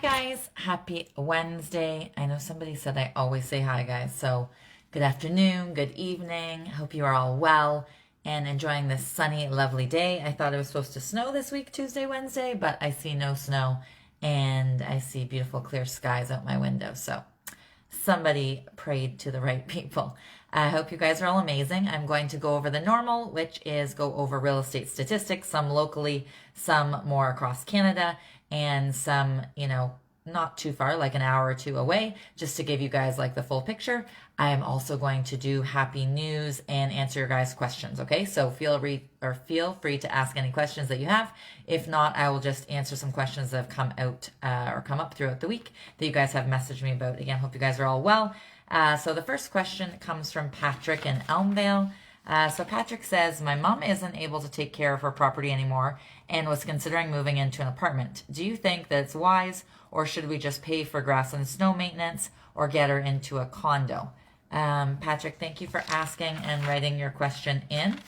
guys, happy Wednesday. I know somebody said I always say hi guys, so good afternoon, good evening. Hope you are all well and enjoying this sunny, lovely day. I thought it was supposed to snow this week, Tuesday, Wednesday, but I see no snow and I see beautiful clear skies out my window. So somebody prayed to the right people. I hope you guys are all amazing. I'm going to go over the normal, which is go over real estate statistics, some locally, some more across Canada, and some, not too far, like an hour or two away, just to give you guys like the full picture. I am also going to do happy news and answer your guys' questions, okay? So feel free to ask any questions that you have. If not, I will just answer some questions that have come out or come up throughout the week that you guys have messaged me about. Again, hope you guys are all well. So the first question comes from Patrick in Elmvale. So Patrick says, my mom isn't able to take care of her property anymore and was considering moving into an apartment. Do you think that it's wise, or should we just pay for grass and snow maintenance or get her into a condo? Patrick, thank you for asking and writing your question in.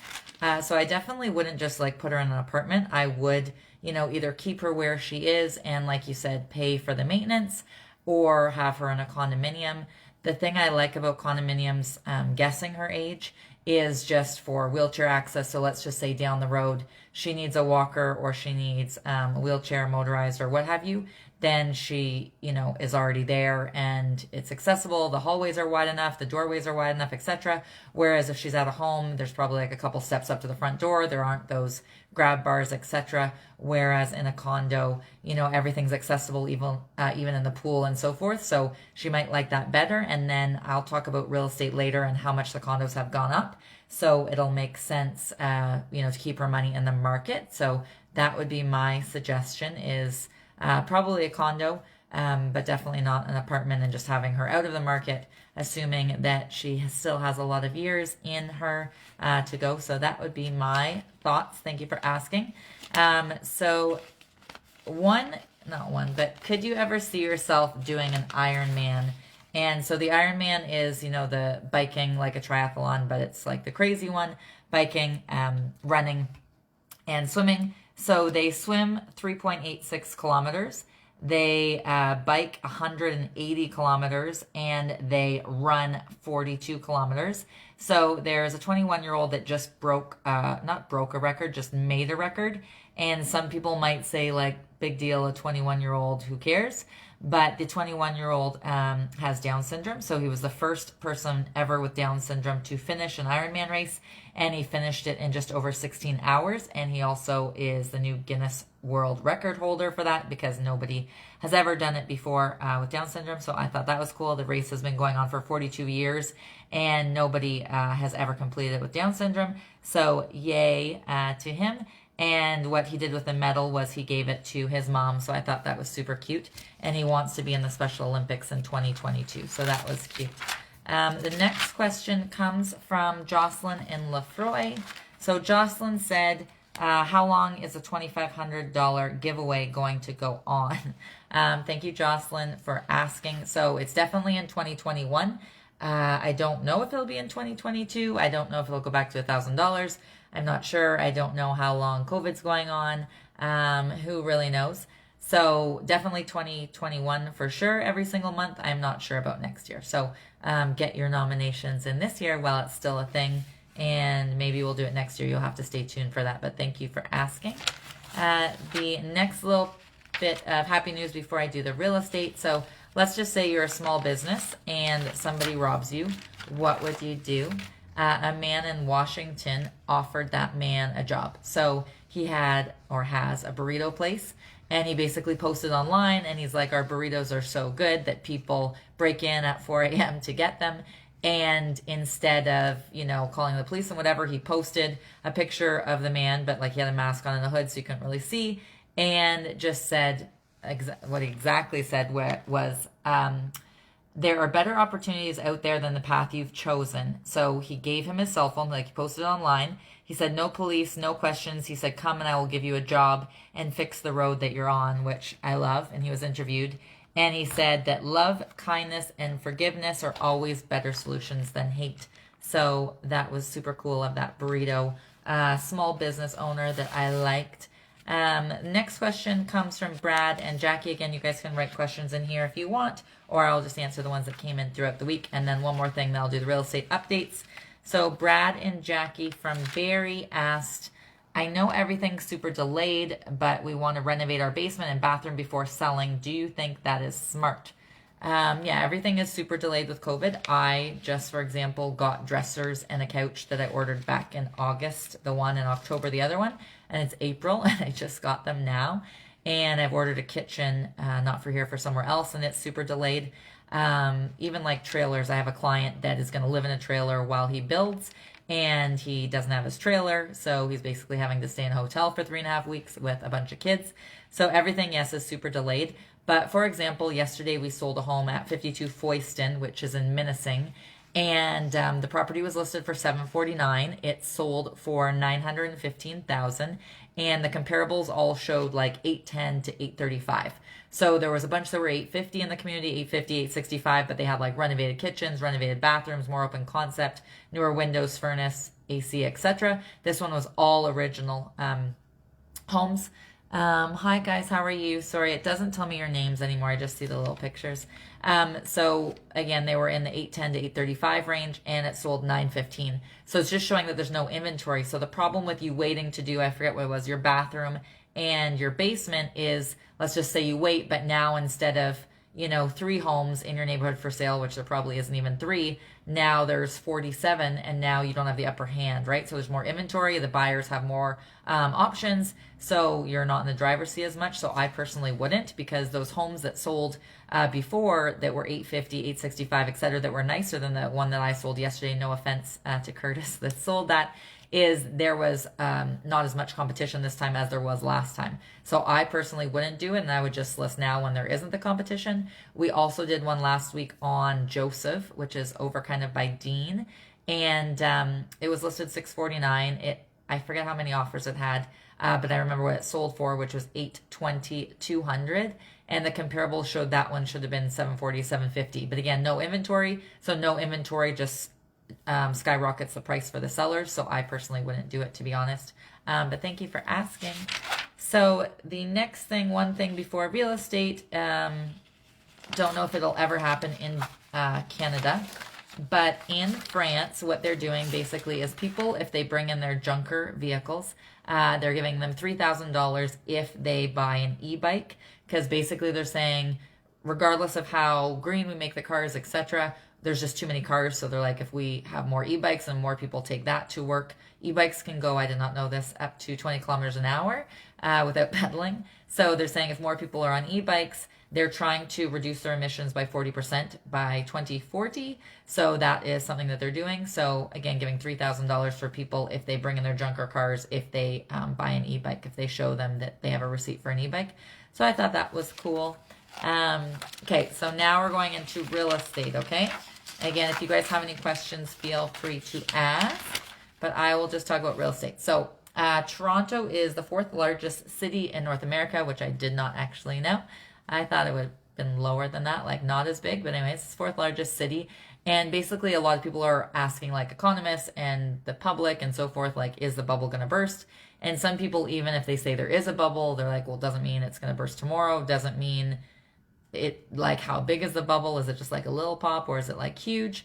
So I definitely wouldn't just like put her in an apartment. I would, either keep her where she is and, like you said, pay for the maintenance, or have her in a condominium. The thing I like about condominiums, guessing her age, is just for wheelchair access. So let's just say down the road she needs a walker or she needs a wheelchair, motorized, or what have you, then she, is already there and it's accessible. The hallways are wide enough, the doorways are wide enough, etc. Whereas if she's at a home, there's probably like a couple steps up to the front door. There aren't those grab bars, etc. Whereas in a condo, everything's accessible, even in the pool and so forth. So she might like that better. And then I'll talk about real estate later and how much the condos have gone up. So it'll make sense, to keep her money in the market. So that would be my suggestion, is probably a condo, but definitely not an apartment, and just having her out of the market, assuming that she still has a lot of years in her to go. So that would be my thoughts. Thank you for asking. So could you ever see yourself doing an Ironman? And so the Ironman is, the biking, like a triathlon, but it's like the crazy one: biking, running, and swimming. So they swim 3.86 kilometers, they bike 180 kilometers, and they run 42 kilometers. So there's a 21-year-old that just not broke a record, just made a record. And some people might say, like, big deal, a 21-year-old, who cares? But the 21-year-old has Down syndrome, so he was the first person ever with Down syndrome to finish an Ironman race, and he finished it in just over 16 hours, and he also is the new Guinness World Record holder for that, because nobody has ever done it before with Down syndrome. So I thought that was cool. The race has been going on for 42 years, and nobody has ever completed it with Down syndrome, so yay to him. And what he did with the medal was he gave it to his mom. So I thought that was super cute. And he wants to be in the Special Olympics in 2022. So that was cute. The next question comes from Jocelyn in Lefroy. So Jocelyn said, how long is a $2,500 giveaway going to go on? Thank you, Jocelyn, for asking. So it's definitely in 2021. I don't know if it'll be in 2022. I don't know if it'll go back to $1,000. I'm not sure. I don't know how long COVID's going on. Who really knows? So definitely 2021 for sure, every single month. I'm not sure about next year. So get your nominations in this year while it's still a thing, and maybe we'll do it next year. You'll have to stay tuned for that, but thank you for asking. The next little bit of happy news before I do the real estate. So let's just say you're a small business and somebody robs you. What would you do? A man in Washington offered that man a job. So he had, or has, a burrito place, and he basically posted online, and he's like, our burritos are so good that people break in at 4 a.m. to get them. And instead of, calling the police and whatever, he posted a picture of the man, but like he had a mask on and a hood, so you couldn't really see, and just said, what he exactly said was, there are better opportunities out there than the path you've chosen. So he gave him his cell phone, like he posted online. He said, no police, no questions. He said, come and I will give you a job and fix the road that you're on, which I love. And he was interviewed. And he said that love, kindness, and forgiveness are always better solutions than hate. So that was super cool of that burrito small business owner that I liked. Next question comes from Brad and Jackie. Again, you guys can write questions in here if you want, or I'll just answer the ones that came in throughout the week. And then one more thing, then I'll do the real estate updates. So Brad and Jackie from Barrie asked, I know everything's super delayed, but we want to renovate our basement and bathroom before selling. Do you think that is smart? Yeah, everything is super delayed with COVID. I just, for example, got dressers and a couch that I ordered back in August, the one in October, the other one, and it's April, and I just got them now. And I've ordered a kitchen, not for here, for somewhere else, and it's super delayed. Even like trailers, I have a client that is going to live in a trailer while he builds, and he doesn't have his trailer, so he's basically having to stay in a hotel for 3.5 weeks with a bunch of kids. So everything, yes, is super delayed. But for example, yesterday we sold a home at 52 Foyston, which is in Minising, and the property was listed for $749. It sold for $915,000, and the comparables all showed like $810 to $835. So there was a bunch that were $850 in the community, $850, $865, but they had like renovated kitchens, renovated bathrooms, more open concept, newer windows, furnace, AC, etc. This one was all original homes. Hi guys, how are you? Sorry, it doesn't tell me your names anymore. I just see the little pictures. So again, they were in the 810 to 835 range, and it sold 915. So it's just showing that there's no inventory. So the problem with you waiting to do, I forget what it was, your bathroom and your basement is, let's just say you wait, but now instead of, 3 homes in your neighborhood for sale, which there probably isn't even 3, now there's 47, and now you don't have the upper hand, right? So there's more inventory, the buyers have more options, so you're not in the driver's seat as much. So I personally wouldn't, because those homes that sold before that were 850, 865, etc., that were nicer than the one that I sold yesterday, no offense to Curtis that sold that, is there was not as much competition this time as there was last time. So I personally wouldn't do it, and I would just list now when there isn't the competition. We also did one last week on Joseph, which is over kind of by Dean, and it was listed $649. I forget how many offers it had, but I remember what it sold for, which was $820, $200, and the comparable showed that one should have been $740, $750. But again, no inventory, so no inventory just skyrockets the price for the sellers. So I personally wouldn't do it, to be honest. But thank you for asking. So the next thing, one thing before real estate, don't know if it'll ever happen in Canada, but in France, what they're doing basically is people, if they bring in their junker vehicles, they're giving them $3,000 if they buy an e-bike, because basically they're saying, regardless of how green we make the cars, etc., there's just too many cars. So they're like, if we have more e-bikes and more people take that to work, e-bikes can go, I did not know this, up to 20 kilometers an hour without pedaling. So they're saying if more people are on e-bikes, they're trying to reduce their emissions by 40% by 2040. So that is something that they're doing. So again, giving $3,000 for people if they bring in their junker cars, if they buy an e-bike, if they show them that they have a receipt for an e-bike. So I thought that was cool. Okay, so now we're going into real estate, okay? Again, if you guys have any questions, feel free to ask, but I will just talk about real estate. So Toronto is the 4th largest city in North America, which I did not actually know. I thought it would have been lower than that, like not as big, but anyways, it's 4th largest city. And basically a lot of people are asking, like economists and the public and so forth, like, is the bubble going to burst? And some people, even if they say there is a bubble, they're like, well, it doesn't mean it's going to burst tomorrow. Doesn't mean it, like, how big is the bubble? Is it just like a little pop, or is it like huge?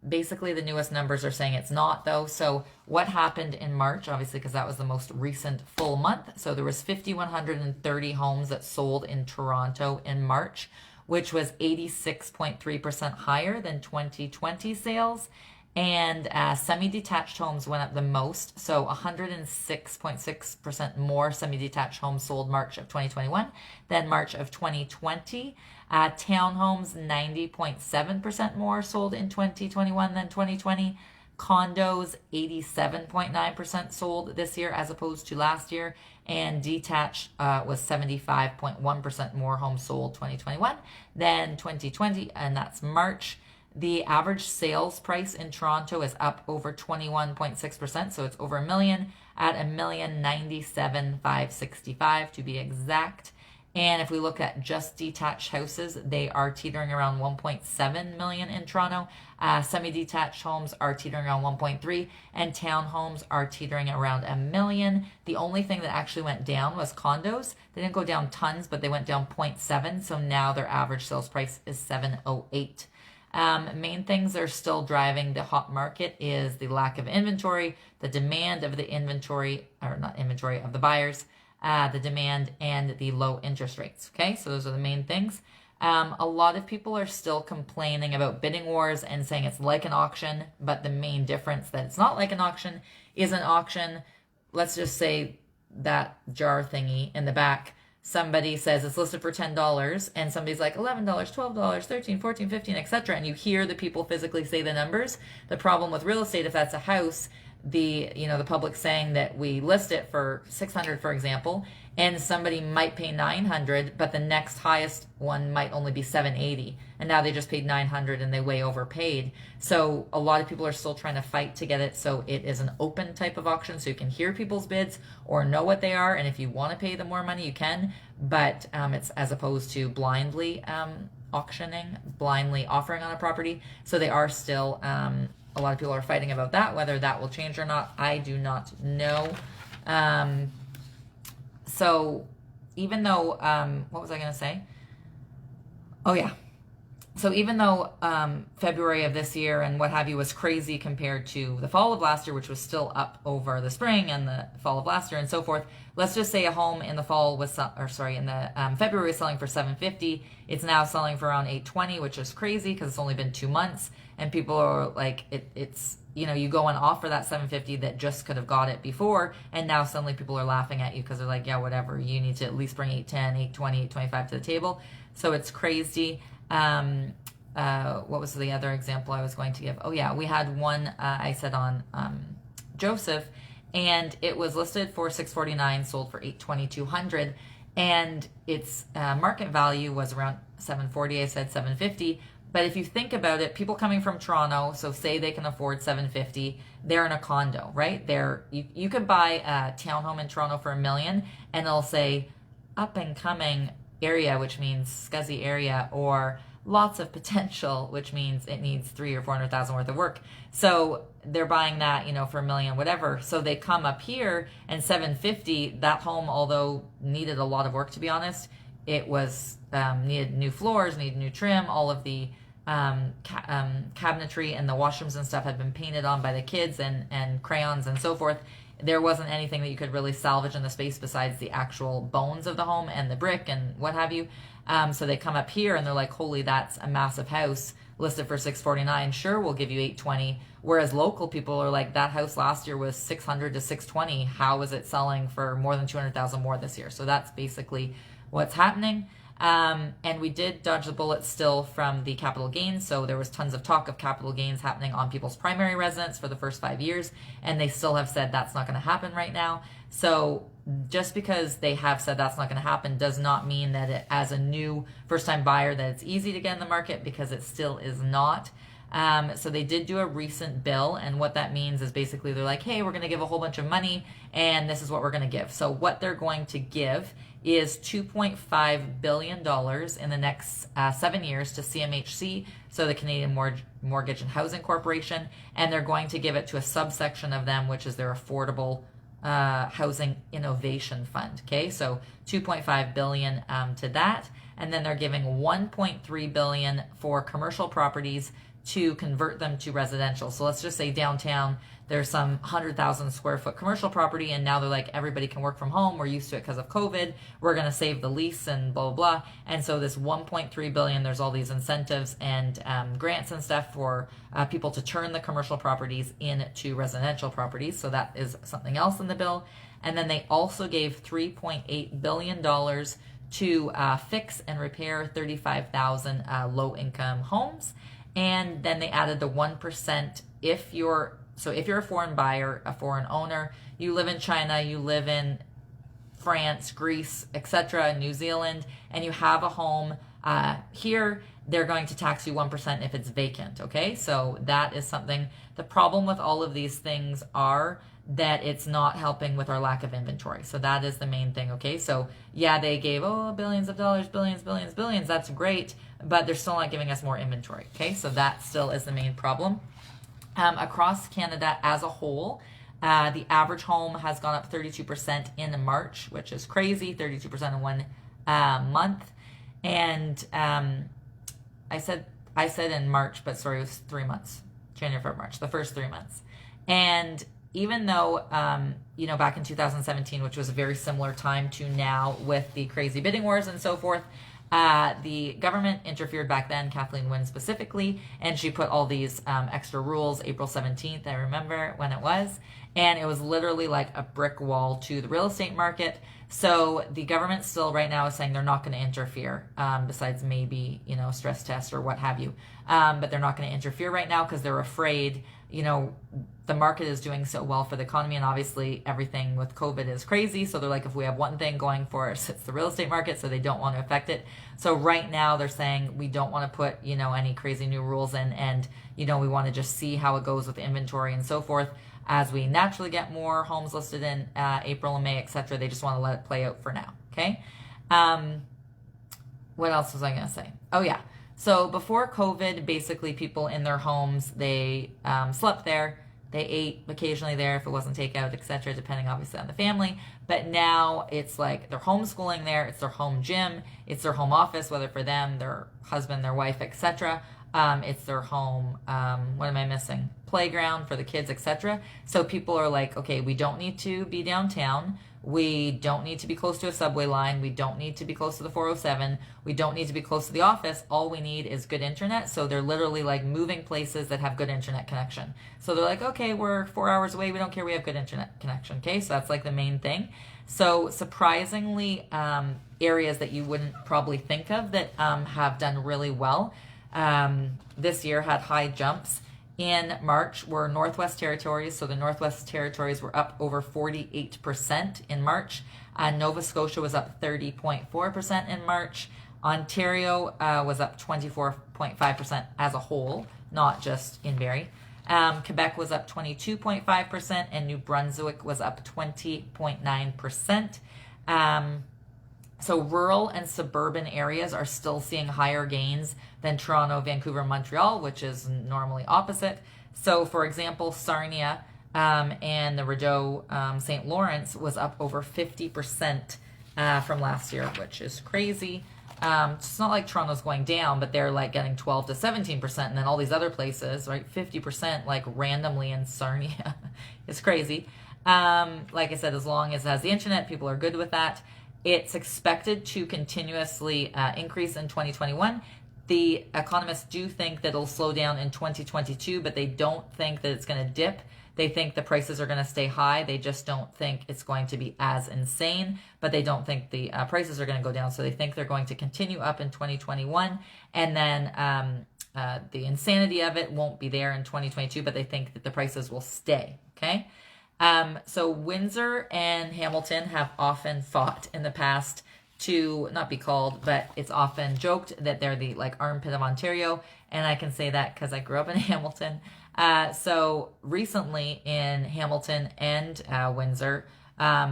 Basically the newest numbers are saying it's not, though. So what happened in March, obviously, because that was the most recent full month. So there was 5,130 homes that sold in Toronto in March, which was 86.3% higher than 2020 sales. And semi-detached homes went up the most, so 106.6% more semi-detached homes sold March of 2021 than March of 2020. Townhomes, 90.7% more sold in 2021 than 2020. Condos, 87.9% sold this year as opposed to last year. And detached was 75.1% more homes sold 2021 than 2020, and that's March. The average sales price in Toronto is up over 21.6%, so it's over $1 million at $1,097,565 to be exact. And if we look at just detached houses, they are teetering around 1.7 million in Toronto. Semi-detached homes are teetering around 1.3, and townhomes are teetering around a million. The only thing that actually went down was condos. They didn't go down tons, but they went down 0.7. So now their average sales price is 708. Main things that are still driving the hot market is the lack of inventory, the demand of the inventory, or not inventory, of the buyers, the demand, and the low interest rates. Okay, so those are the main things. A lot of people are still complaining about bidding wars and saying it's like an auction, but the main difference that it's not like an auction is an auction. Let's just say that jar thingy in the back, somebody says it's listed for $10 and somebody's like $11, $12, $13, $14, $15, etc. And you hear the people physically say the numbers. The problem with real estate, if that's a house, the public saying that we list it for 600, for example, and somebody might pay 900, but the next highest one might only be 780, and now they just paid 900 and they way overpaid. So a lot of people are still trying to fight to get it, so it is an open type of auction, so you can hear people's bids or know what they are, and if you want to pay them more money you can, but it's as opposed to blindly auctioning, blindly offering on a property. So they are still a lot of people are fighting about that. Whether that will change or not, I do not know. So even though, what was I going to say? Oh yeah. So even though February of this year and what have you was crazy compared to the fall of last year, which was still up over the spring and the fall of last year and so forth, let's just say a home in the fall was, in the February was selling for $750. It's now selling for around $820, which is crazy because it's only been 2 months. And people are like, it's, you go and offer that $750 that just could have got it before, and now suddenly people are laughing at you because they're like, yeah, whatever, you need to at least bring $810, $820, $825 to the table. So it's crazy. What was the other example I was going to give? Oh yeah, we had one I said on Joseph, and it was listed for $649, sold for $820,200, and its market value was around $740. I said $750. But if you think about it, people coming from Toronto, so say they can afford $750, they're in a condo, right? You could buy a townhome in Toronto for $1 million, and it'll say up and coming area, which means scuzzy area, or lots of potential, which means it needs $300,000 or $400,000 worth of work. So they're buying that, for $1 million, whatever. So they come up here, and $750, that home, although needed a lot of work, to be honest, it was needed new floors, needed new trim, all of the cabinetry and the washrooms and stuff had been painted on by the kids and crayons and so forth. There wasn't anything that you could really salvage in the space besides the actual bones of the home and the brick and what have you. So they come up here and they're like, holy, that's a massive house listed for $649. Sure, we'll give you $820. Whereas local people are like, that house last year was $600 to $620. How is it selling for more than $200,000 more this year? So that's basically what's happening. And we did dodge the bullet still from the capital gains. So there was tons of talk of capital gains happening on people's primary residence for the first 5 years, and they still have said that's not going to happen right now. So just because they have said that's not going to happen does not mean that as a new first-time buyer that it's easy to get in the market, because it still is not. So they did do a recent bill, and what that means is basically they're like, hey, we're going to give a whole bunch of money, and this is what we're going to give. So what they're going to give is $2.5 billion in the next 7 years to CMHC, so the Canadian Mortgage and Housing Corporation, and they're going to give it to a subsection of them, which is their Affordable Housing Innovation Fund. Okay, so $2.5 billion to that, and then they're giving $1.3 billion for commercial properties to convert them to residential. So let's just say downtown there's some 100,000 square foot commercial property, and now they're like, everybody can work from home, we're used to it because of COVID, we're going to save the lease and blah, blah, blah. And so this $1.3 billion, there's all these incentives and grants and stuff for people to turn the commercial properties into residential properties. So that is something else in the bill. And then they also gave $3.8 billion to fix and repair 35,000 low-income homes. And then they added the 1% if you're a foreign buyer, a foreign owner, you live in China, you live in France, Greece, etc., New Zealand, and you have a home here, they're going to tax you 1% if it's vacant, okay? So that is something. The problem with all of these things are that it's not helping with our lack of inventory. So that is the main thing, okay? So yeah, they gave, billions of dollars, billions. That's great, but they're still not giving us more inventory, okay? So that still is the main problem. Across Canada as a whole, the average home has gone up 32% in March, which is crazy, 32% in one month. And I said in March, but sorry, it was 3 months, January, February, March, the first 3 months. And even though, back in 2017, which was a very similar time to now with the crazy bidding wars and so forth, the government interfered back then, Kathleen Wynne specifically, and she put all these extra rules, April 17th, I remember when it was, and it was literally like a brick wall to the real estate market. So the government still right now is saying they're not going to interfere, besides maybe, stress tests or what have you. But they're not going to interfere right now because they're afraid, the market is doing so well for the economy, and obviously everything with COVID is crazy. So they're like, if we have one thing going for us, it's the real estate market, so they don't want to affect it. So right now they're saying we don't want to put, any crazy new rules in, and, we want to just see how it goes with inventory and so forth. As we naturally get more homes listed in April and May, etc., they just want to let it play out for now, okay? What else was I going to say? Oh, yeah. So before COVID, basically people in their homes, they slept there. They ate occasionally there if it wasn't takeout, etc., depending obviously on the family. But now it's like they're homeschooling there. It's their home gym. It's their home office, whether for them, their husband, their wife, etc. It's their home, what am I missing? Playground for the kids, etc. So people are like, okay, we don't need to be downtown. We don't need to be close to a subway line. We don't need to be close to the 407. We don't need to be close to the office. All we need is good internet. So they're literally like moving places that have good internet connection. So they're like, okay, we're 4 hours away. We don't care. We have good internet connection. Okay, so that's like the main thing. So surprisingly, areas that you wouldn't probably think of that have done really well this year had high jumps. In March were Northwest Territories. So the Northwest Territories were up over 48% in March. Nova Scotia was up 30.4% in March. Ontario was up 24.5% as a whole, not just in Barrie. Quebec was up 22.5%, and New Brunswick was up 20.9%. So rural and suburban areas are still seeing higher gains than Toronto, Vancouver, Montreal, which is normally opposite. So, for example, Sarnia and the Rideau, St. Lawrence was up over 50% from last year, which is crazy. It's not like Toronto's going down, but they're like getting 12 to 17%, and then all these other places, right, 50% like randomly in Sarnia. It's crazy. Like I said, as long as it has the internet, people are good with that. It's expected to continuously increase in 2021. The economists do think that it'll slow down in 2022, but they don't think that it's going to dip. They think the prices are going to stay high. They just don't think it's going to be as insane, but they don't think the prices are going to go down. So they think they're going to continue up in 2021, and then the insanity of it won't be there in 2022, but they think that the prices will stay, okay? So Windsor and Hamilton have often fought in the past to not be called, but it's often joked that they're the like armpit of Ontario, and I can say that because I grew up in Hamilton. So recently in Hamilton and Windsor,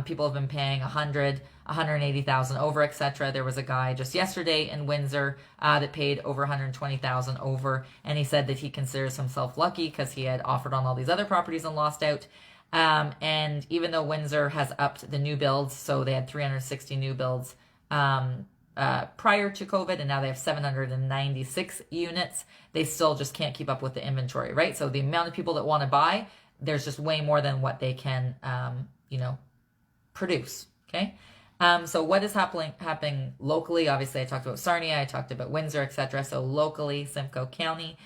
people have been paying 100, 180,000 over, etc. There was a guy just yesterday in Windsor that paid over 120,000 over, and he said that he considers himself lucky because he had offered on all these other properties and lost out. And even though Windsor has upped the new builds, so they had 360 new builds prior to COVID, and now they have 796 units, they still just can't keep up with the inventory, right? So the amount of people that want to buy, there's just way more than what they can, produce, okay? So what is happening locally? Obviously, I talked about Sarnia, I talked about Windsor, etc. So locally, Simcoe County.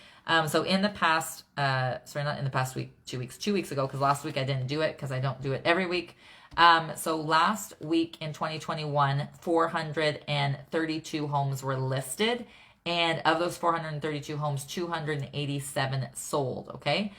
So in the past, not in the past week, 2 weeks, 2 weeks ago, because last week I didn't do it because I don't do it every week. So last week in 2021, 432 homes were listed, and of those 432 homes, 287 sold, okay?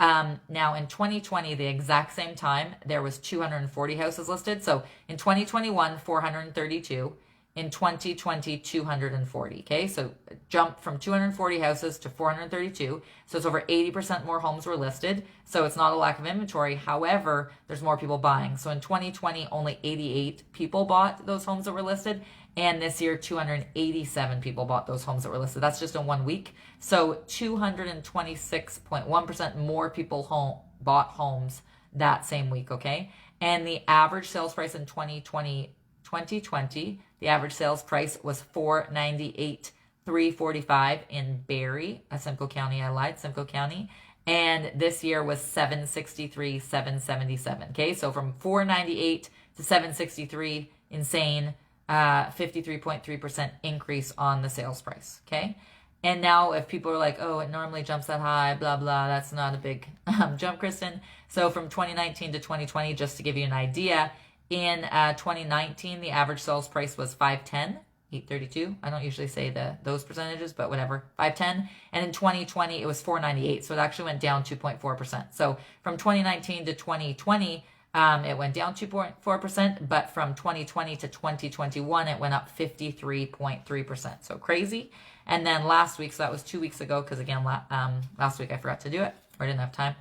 Now in 2020, the exact same time, there was 240 houses listed. So in 2021, 432. In 2020, 240. Okay, so jump from 240 houses to 432. So it's over 80% more homes were listed. So it's not a lack of inventory. However, there's more people buying. So in 2020, only 88 people bought those homes that were listed. And this year, 287 people bought those homes that were listed. That's just in 1 week. So 226.1% more people bought homes that same week, okay? And the average sales price in 2020, the average sales price was $498,345 in Barrie, Simcoe County. I lied, Simcoe County. And this year was $763,777. Okay, so from $498 to $763, insane. 53.3% increase on the sales price. Okay. And now if people are like, oh, it normally jumps that high, blah, blah, that's not a big jump, Kristin. So from 2019 to 2020, just to give you an idea, in 2019, the average sales price was $510, $832. I don't usually say those percentages, but whatever, $510. And in 2020, it was $498. So it actually went down 2.4%. So from 2019 to 2020, it went down 2.4%, but from 2020 to 2021, it went up 53.3%. So crazy. And then last week, so that was 2 weeks ago, because again, last week I forgot to do it, or I didn't have time.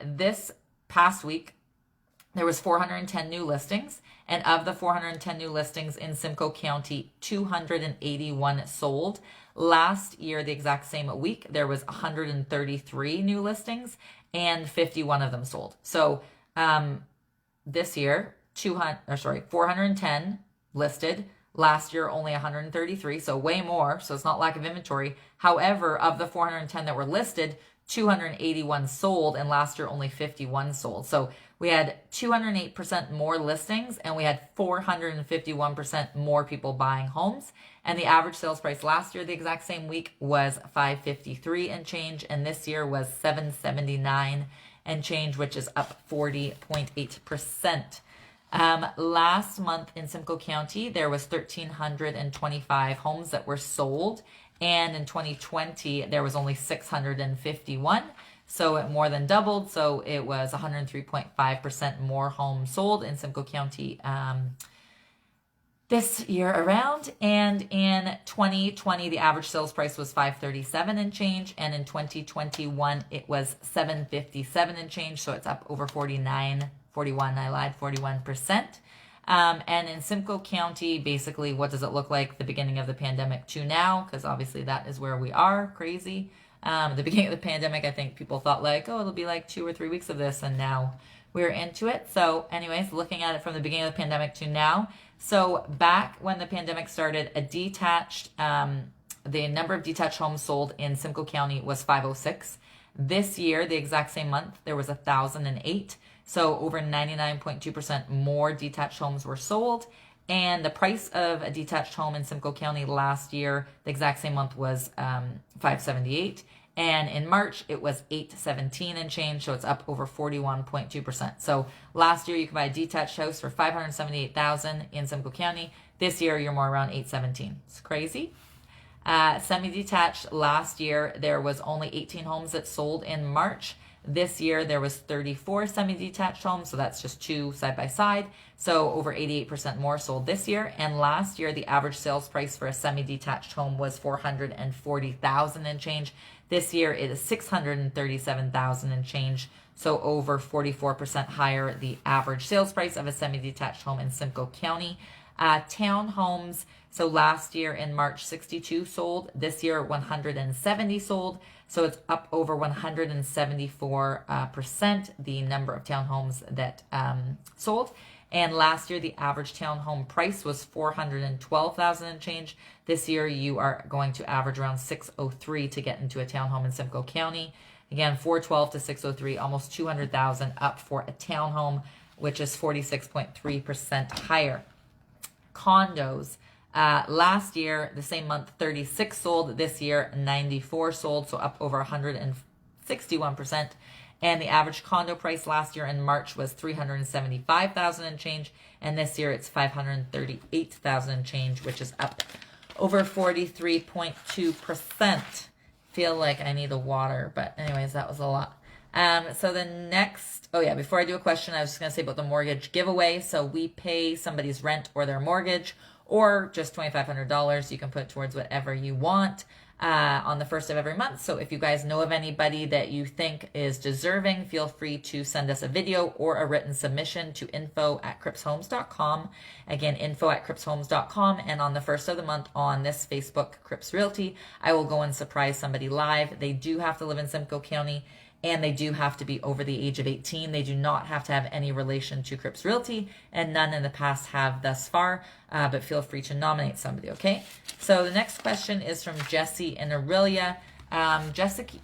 This past week, there was 410 new listings, and of the 410 new listings in Simcoe County, 281 sold. Last year, the exact same week, there was 133 new listings, and 51 of them sold. So this year, 410 listed. Last year, only 133, so way more. So it's not lack of inventory. However, of the 410 that were listed, 281 sold, and last year only 51 sold. So we had 208% more listings, and we had 451% more people buying homes. And the average sales price last year, the exact same week, was $553 and change, and this year was $779 and change, which is up 40.8%. Last month in Simcoe County, there was 1,325 homes that were sold, and in 2020, there was only 651. So it more than doubled. So it was 103.5% more homes sold in Simcoe County this year around. And in 2020, the average sales price was $537 and change. And in 2021, it was $757 and change. So it's up over 41%. And in Simcoe County, basically, what does it look like the beginning of the pandemic to now? Because obviously that is where we are. Crazy. The beginning of the pandemic, I think people thought like, oh, it'll be like 2 or 3 weeks of this, and now we're into it. So anyways, looking at it from the beginning of the pandemic to now. So back when the pandemic started, the number of detached homes sold in Simcoe County was 506. This year, the exact same month, there was 1,008. So over 99.2% more detached homes were sold. And the price of a detached home in Simcoe County last year, the exact same month, was $578. And in March, it was $817 and change. So it's up over 41.2%. So last year, you could buy a detached house for $578,000 in Simcoe County. This year, you're more around $817. It's crazy. Semi-detached last year, there was only 18 homes that sold in March. This year, there was 34 semi-detached homes, so that's just 2 side by side. So over 88% more sold this year. And last year, the average sales price for a semi-detached home was $440,000 and change. This year, it is $637,000 and change. So over 44% higher, the average sales price of a semi-detached home in Simcoe County. Townhomes, so last year in March, 62 sold. This year, 170 sold. So it's up over 174% the number of townhomes that sold. And last year, the average townhome price was $412,000 and change. This year, you are going to average around $603 to get into a townhome in Simcoe County. Again, $412 to $603, almost $200,000 up for a townhome, which is 46.3% higher. Condos. Last year, the same month, 36 sold. This year, 94 sold, so up over 161%. And the average condo price last year in March was $375,000 and change, and this year it's $538,000 and change, which is up over 43.2%. Feel like I need a water, but anyways, that was a lot. So the next, before I do a question, I was just going to say about the mortgage giveaway. So we pay somebody's rent or their mortgage, or just $2,500. You can put towards whatever you want on the first of every month. So if you guys know of anybody that you think is deserving, feel free to send us a video or a written submission to info@crippshomes.com. Again, info@crippshomes.com. And on the first of the month on this Facebook, Cripps Realty, I will go and surprise somebody live. They do have to live in Simcoe County, and they do have to be over the age of 18. They do not have to have any relation to Cripps Realty, and none in the past have thus far, but feel free to nominate somebody, okay? So the next question is from Jesse in Aurelia. Jesse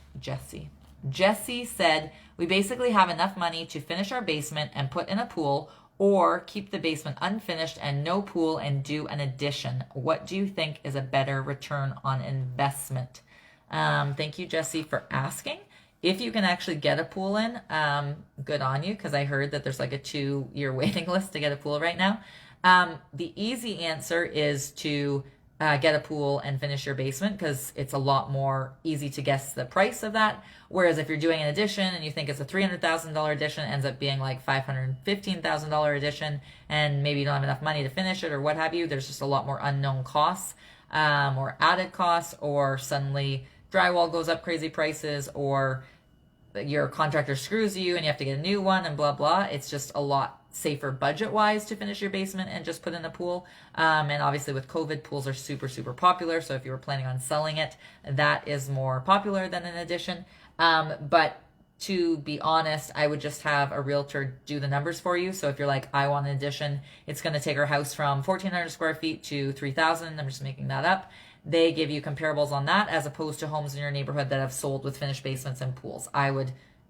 said, we basically have enough money to finish our basement and put in a pool, or keep the basement unfinished and no pool and do an addition. What do you think is a better return on investment? Thank you, Jesse, for asking. If you can actually get a pool in, good on you, because I heard that there's like a 2-year waiting list to get a pool right now. The easy answer is to get a pool and finish your basement, because it's a lot more easy to guess the price of that. Whereas if you're doing an addition and you think it's a $300,000 addition, it ends up being like $515,000 addition, and maybe you don't have enough money to finish it or what have you. There's just a lot more unknown costs or added costs, or suddenly drywall goes up crazy prices, or your contractor screws you and you have to get a new one and blah, blah. It's just a lot safer budget-wise to finish your basement and just put in a pool. And obviously with COVID, pools are super, super popular. So if you were planning on selling it, that is more popular than an addition. But to be honest, I would just have a realtor do the numbers for you. So if you're like, I want an addition, it's going to take our house from 1,400 square feet to 3,000. I'm just making that up. They give you comparables on that, as opposed to homes in your neighborhood that have sold with finished basements and pools.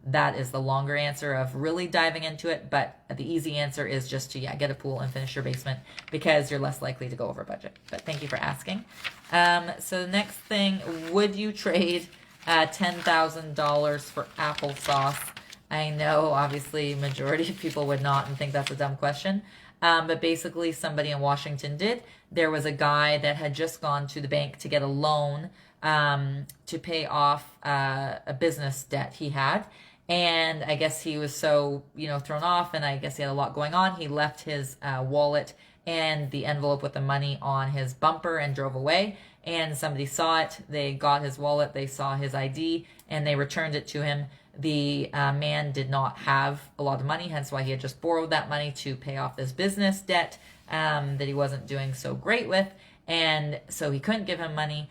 That is the longer answer of really diving into it, but the easy answer is just to, get a pool and finish your basement, because you're less likely to go over budget. But thank you for asking. So the next thing, would you trade $10,000 for applesauce? I know, obviously, majority of people would not and think that's a dumb question. But basically somebody in Washington did. There was a guy that had just gone to the bank to get a loan to pay off a business debt he had. And I guess he was so, thrown off, and I guess he had a lot going on. He left his wallet and the envelope with the money on his bumper and drove away. And somebody saw it. They got his wallet. They saw his ID, and they returned it to him. The man did not have a lot of money, hence why he had just borrowed that money to pay off this business debt that he wasn't doing so great with. And so he couldn't give him money,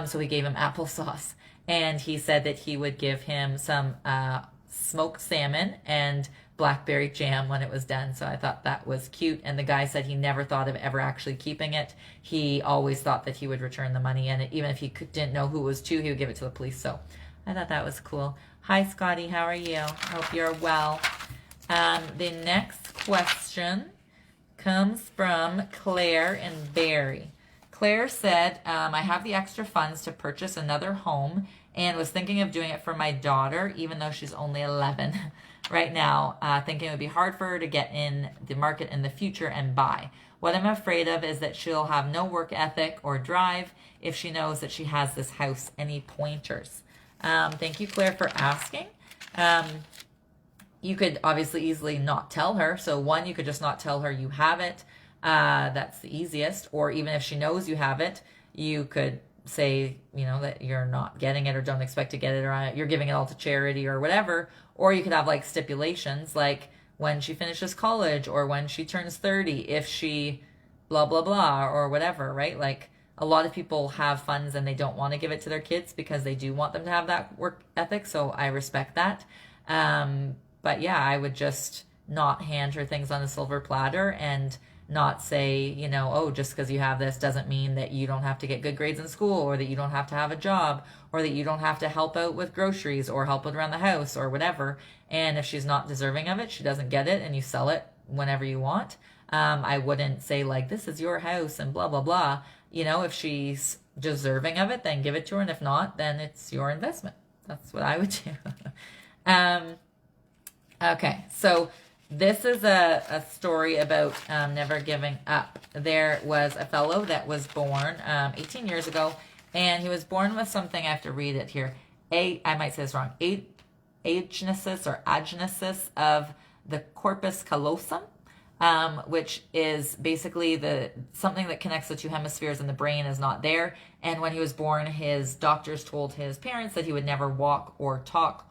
so he gave him applesauce. And he said that he would give him some smoked salmon and blackberry jam when it was done. So I thought that was cute. And the guy said he never thought of ever actually keeping it. He always thought that he would return the money, and even if he didn't know who it was to, he would give it to the police. So I thought that was cool. Hi, Scotty. How are you? I hope you're well. The next question comes from Claire and Barry. Claire said, I have the extra funds to purchase another home and was thinking of doing it for my daughter, even though she's only 11 right now, thinking it would be hard for her to get in the market in the future and buy. What I'm afraid of is that she'll have no work ethic or drive if she knows that she has this house. Any pointers? Thank you, Claire, for asking. You could obviously easily not tell her. So one, you could just not tell her you have it. That's the easiest. Or even if she knows you have it, you could say, that you're not getting it or don't expect to get it, or you're giving it all to charity or whatever. Or you could have like stipulations, like when she finishes college or when she turns 30, if she blah, blah, blah, or whatever, right? Like, a lot of people have funds and they don't want to give it to their kids because they do want them to have that work ethic. So I respect that. But yeah, I would just not hand her things on a silver platter and not say, just because you have this doesn't mean that you don't have to get good grades in school, or that you don't have to have a job, or that you don't have to help out with groceries or help around the house or whatever. And if she's not deserving of it, she doesn't get it, and you sell it whenever you want. I wouldn't say like, this is your house and blah, blah, blah. If she's deserving of it, then give it to her. And if not, then it's your investment. That's what I would do. Okay, so this is a story about never giving up. There was a fellow that was born 18 years ago, and he was born with something, I have to read it here. I might say this wrong. Agenesis or agenesis of the corpus callosum. which is basically something that connects the two hemispheres in the brain is not there. And when he was born, his doctors told his parents that he would never walk or talk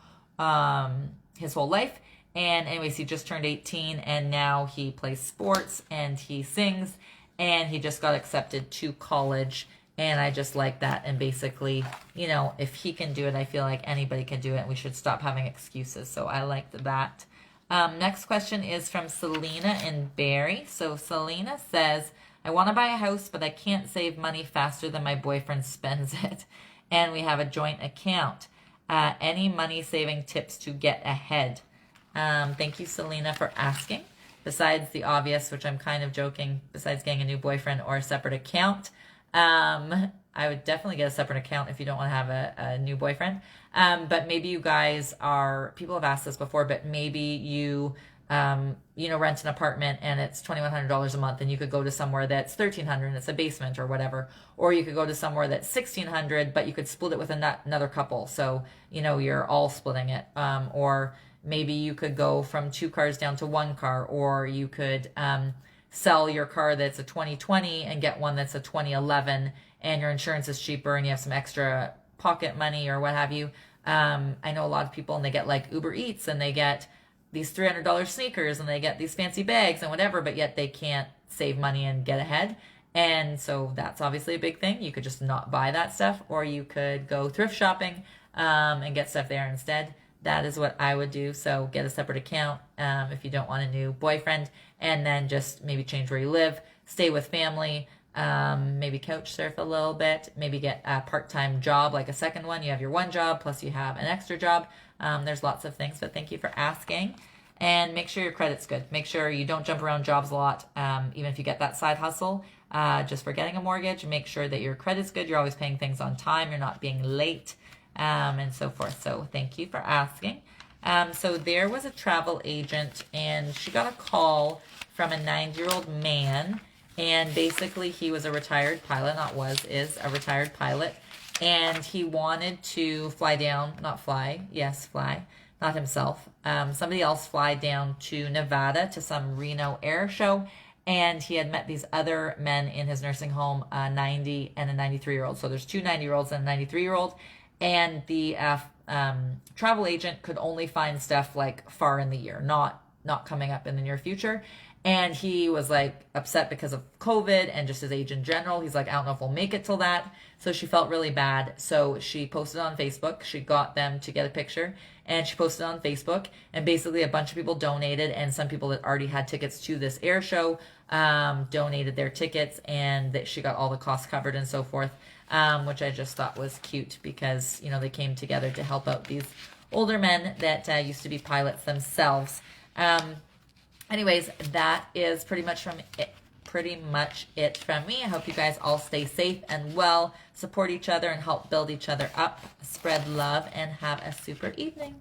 his whole life. And anyways, he just turned 18 and now he plays sports and he sings and he just got accepted to college. And I just like that. And basically, you know, if he can do it, I feel like anybody can do it. And we should stop having excuses. So I liked that. Next question is from Selena in Barrie. So Selena says, I want to buy a house, but I can't save money faster than my boyfriend spends it. And we have a joint account. Any money saving tips to get ahead? Thank you, Selena, for asking. Besides the obvious, which I'm kind of joking, besides getting a new boyfriend or a separate account, I would definitely get a separate account if you don't want to have a new boyfriend. But maybe you guys people have asked this before, but maybe you, rent an apartment and it's $2,100 a month and you could go to somewhere that's $1,300 and it's a basement or whatever. Or you could go to somewhere that's $1,600, but you could split it with another couple. So, you're all splitting it. Or maybe you could go from 2 cars down to 1 car, or you could, sell your car that's a 2020 and get one that's a 2011 and your insurance is cheaper and you have some extra pocket money or what have you. I know a lot of people and they get like Uber Eats and they get these $300 sneakers and they get these fancy bags and whatever, but yet they can't save money and get ahead. And so that's obviously a big thing. You could just not buy that stuff, or you could go thrift shopping and get stuff there instead. That is what I would do. So get a separate account if you don't want a new boyfriend, and then just maybe change where you live, stay with family, maybe couch surf a little bit, maybe get a part-time job, like a second one. You have your one job, plus you have an extra job. There's lots of things, but thank you for asking. And make sure your credit's good. Make sure you don't jump around jobs a lot, even if you get that side hustle. Just for getting a mortgage, make sure that your credit's good. You're always paying things on time. You're not being late. And so forth. So thank you for asking. So there was a travel agent and she got a call from a 90-year-old man, and basically he was a retired pilot, is a retired pilot, and he wanted to fly, not himself, somebody else fly down to Nevada to some Reno air show. And he had met these other men in his nursing home, a 90 and a 93-year-old. So there's 2 90-year-olds and a 93-year-old. And the travel agent could only find stuff like far in the year, not coming up in the near future. And he was like upset because of COVID and just his age in general. He's like, I don't know if we'll make it till that. So she felt really bad. So she posted on Facebook. She got them to get a picture and she posted on Facebook. And basically a bunch of people donated, and some people that already had tickets to this air show donated their tickets, and that she got all the costs covered and so forth. Which I just thought was cute because, they came together to help out these older men that used to be pilots themselves. Anyways, that is pretty much it from me. I hope you guys all stay safe and well, support each other and help build each other up, spread love, and have a super evening.